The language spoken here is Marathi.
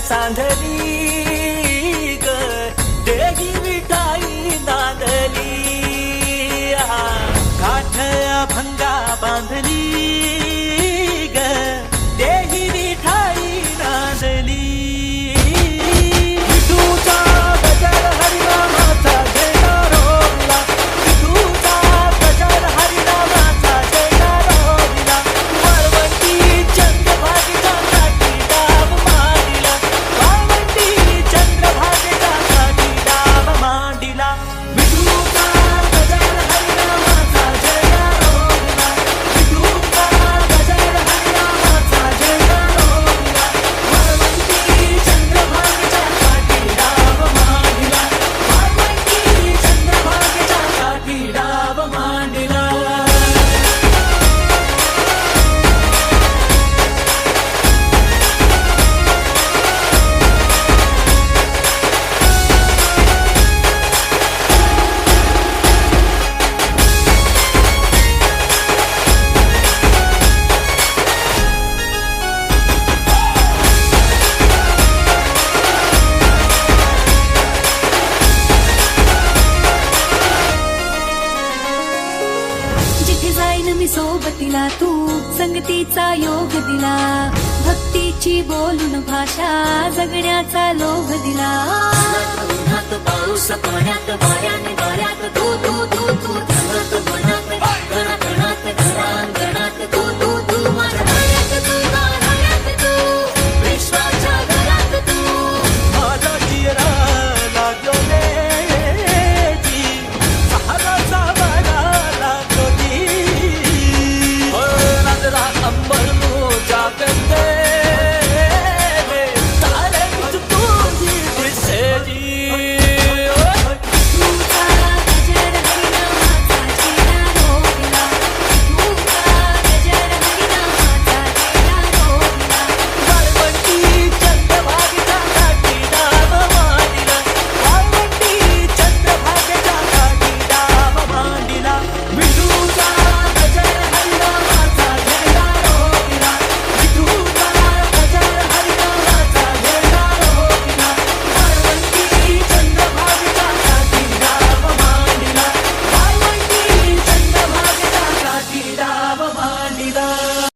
सांधली ग देही विठाई नांदली काठ अभंगा बांधली ग देही विठाई नांदली विठूचा गजर हरिनामाचा झेंडा रोविला विठूचा गजर हरिनामाचा झेंडा रोविला वाळवंटी चंद्रभागेच्या काठी डाव मांडिला वाळवंटी चंद्रभागेच्या काठी डाव मांडिला विठूचा गजर हरिनामाचा झेंडा रोविला विठूचा गजर हरिनामाचा झेंडा रोविला वाळवंटी चंद्रभागेच्या काठी डाव मांडिला वाळवंटी चंद्रभागेच्या काठी डाव मांडिला जिथे जाईन मी सोबतीला तू संगतीचा योग दिला भक्तीची बोलून भाषा जगण्याचा लोभ दिला उन्हात पाऊस पाण्यात वाऱ्याने वाऱ्यात तू तू तू तू